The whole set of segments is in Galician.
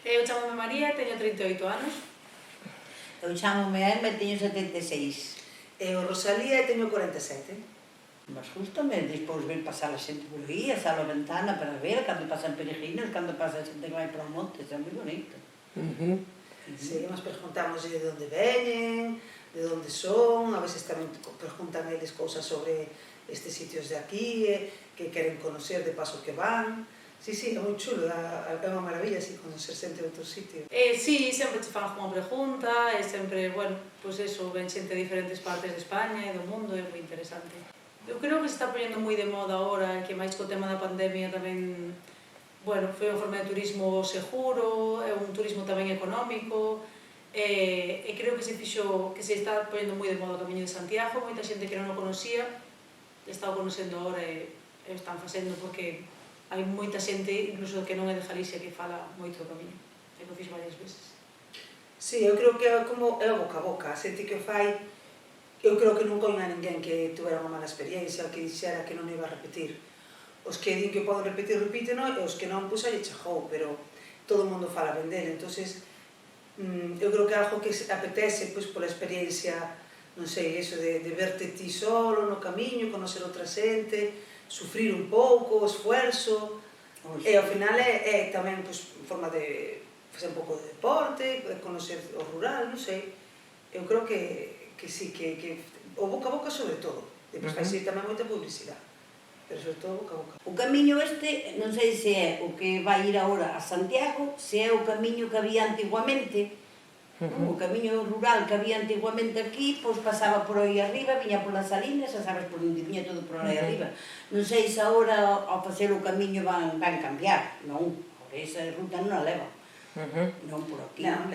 Eu chamome María e teño 38 anos. Eu chamome Emma e teño 76. Eu Rosalía e teño 47. Mas justamente despois ven pasar a xente por aí, a sala a ventana para ver cando pasan peregrinos, cando pasa a xente que vai para o monte, é moi bonito. Sí, nos preguntamos de onde veñen, de onde son, a veces tamén preguntan eles cousas sobre estes sitios de aquí, que queren conocer de paso que van. Sí, é moi chulo, é unha maravilla así conocer xente de outro sitio. Sí, sempre te fan unha pregunta, e sempre, bueno, pois eso, ven xente de diferentes partes de España e do mundo, é moi interesante. Eu creo que se está poñendo moi de moda agora, que máis co tema da pandemia tamén, bueno, foi unha forma de turismo seguro, é un turismo tamén económico, e creo que se está poñendo moi de moda o Camiño de Santiago, moita xente que non o conocía, está o conocendo agora e están facendo porque hai moita xente, incluso que non é de Galicia, que fala moito do Camiño, e que o fiz varias veces. Sí, eu creo que é como é o boca a boca, a xente que o fai, eu creo que nunca hai ninguén que tuvera unha mala experiencia, que dixera que non iba a repetir. Os que din que poden repetir, repítenos, e os que non, pois aí chegou, pero todo o mundo fala ben dele, entonces eu creo que é algo que apetece, pois, pola experiencia, non sei, eso de verte ti solo no camiño, conocer outra xente, sufrir un pouco, o esfuerzo, e ao final é tamén, pois, forma de facer un pouco de deporte, de conocer o rural, non sei, eu creo que sí, que o boca a boca sobre todo, depois vai ser tamén moita publicidade, pero sobre todo boca a boca. O camiño este, non sei se é o que vai ir agora a Santiago, se é o camiño que había antiguamente, o camiño rural que había antiguamente aquí, pois pasaba por aí arriba, viña polas Salinas, xa sabes por onde viña todo por aí arriba. Non sei se agora ao facer o camiño van cambiar, non, esa ruta non a leva. Non por aquí. Non,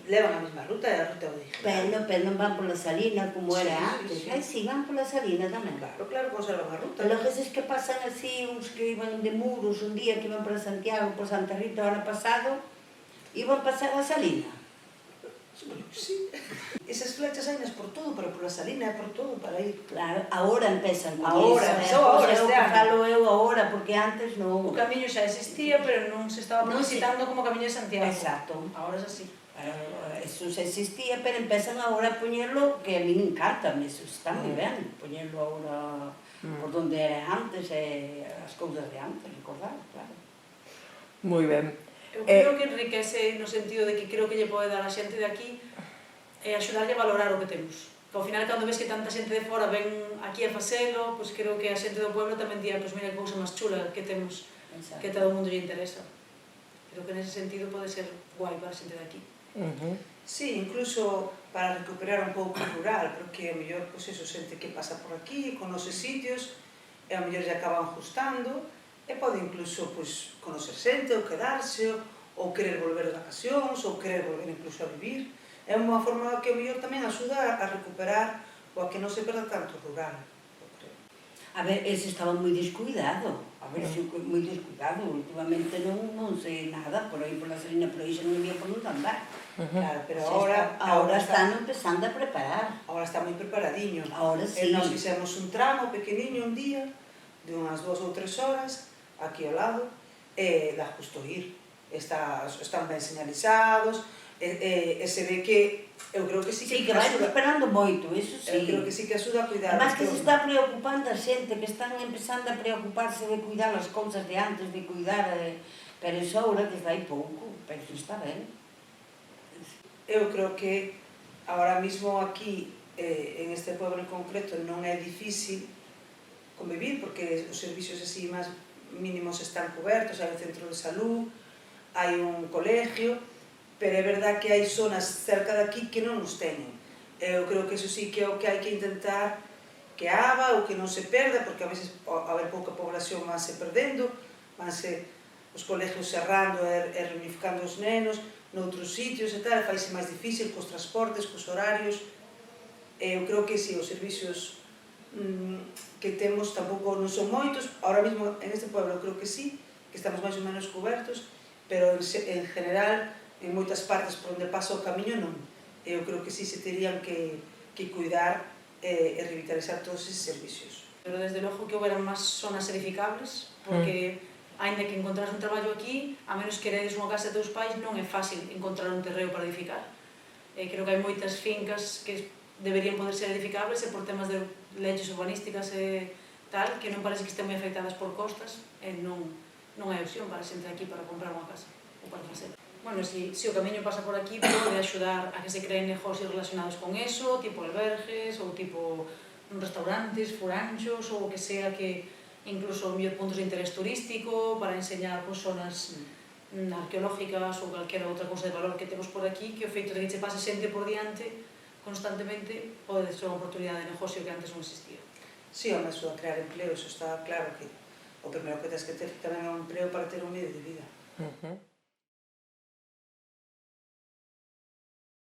levan a mesma ruta, é a ruta original. Pero non van pola Salina como era antes. Ai, si, van pola Salina tamén. Claro, conservan a ruta. Pero veces que pasan así, uns que iban de Muros un día, que iban para Santiago, por Santa Rita o ano pasado, iban pasar a Salina. Sí. Esas flechas hainas por todo, pero pola Salina é por todo para ir. Claro, agora empezan con agora, iso. Agora, este ano. Falo eu agora, porque antes non. O camiño xa existía, pero non se estaba publicitando como Camiño de Santiago. Exacto. Agora xa sí. Eso xa existía, pero empezan agora a poñerlo, que a mí me encanta, eso está moi ben, poñerlo agora por donde era antes, as cousas de antes, recordar, claro. Moi ben. Eu creo que enriquece no sentido de que creo que lle pode dar a xente de aquí axudarlle a valorar o que temos. Que ao final, cando ves que tanta xente de fora ven aquí a facelo, pois creo que a xente do pueblo tamén día, pois mira que cousa máis chula que temos, que todo o mundo lle interesa. Creo que nese sentido pode ser guai para a xente de aquí. Sí, incluso para recuperar un pouco o rural, porque a mellor, pois eso, xente que pasa por aquí, conoce sitios, e a mellor lle acaban gustando, e pode incluso, pois, conocer xente, ou quedarse, ou querer volver de vacacións, ou querer volver incluso a vivir. É unha forma que a mellor tamén axuda a recuperar ou a que non se perda tanto o rural, eu creo. A ver, ese estaba moi descuidado, moi descuidado, últimamente non sei nada, por aí pola Salina, por aí xa non había por onde andar. Claro, pero agora están empezando a preparar. Agora está moi preparadiño. Agora sí. E nós fixemos un tramo pequeniño un día, de unhas 2 ou 3 horas, aquí ao lado, e dá justo ir. Están ben señalizados, e se ve que eu creo que sí que vai esperando moito, iso sí. Eu creo que sí que axuda a cuidar. Además que se está preocupando a xente, que están empezando a preocuparse de cuidar as cousas de antes, de cuidar, pero iso agora desde hai pouco, pero iso está ben. Eu creo que agora mismo aquí, en este pueblo en concreto, non é difícil convivir, porque os servicios así máis mínimos están cobertos, hai un centro de salud, hai un colegio, pero é verdad que hai zonas cerca de aquí que non os teñen. Eu creo que eso sí que é o que hai que intentar que haga ou que non se perda, porque a veces, ao haber pouca población, vanse perdendo, vanse os colegios cerrando e reunificando os nenos noutros sitios e tal, faise máis difícil cos transportes, cos horarios. Eu creo que si, os servicios que temos tampouco non son moitos, ahora mesmo en este pueblo creo que sí, que estamos máis ou menos cobertos, pero en general, en moitas partes por onde pasa o camiño non. Eu creo que sí se terían que cuidar e revitalizar todos eses servicios. Pero desde logo que houberan máis zonas edificables, porque Ainda que encontrase un traballo aquí, a menos que heredes unha casa de teus pais, non é fácil encontrar un terreo para edificar. Creo que hai moitas fincas que deberían poder ser edificables e por temas de leyes urbanísticas e tal, que non parece que estén moi afectadas por costas e non é opción para xente aquí para comprar unha casa ou para facer. Bueno, se o camiño pasa por aquí, pode axudar a que se creen negocios relacionados con eso, tipo albergues ou tipo restaurantes, furanchos ou o que sea, que incluso mellor puntos de interés turístico para enseñar zonas arqueológicas ou calquera outra cousa de valor que temos por aquí, que o feito de que che pase xente por diante constantemente pode ser unha oportunidade de negocio que antes non existía. Sí, home, eso a crear empleo, eso está claro que o primeiro que tens que ter tamén é un empleo para ter un medio de vida.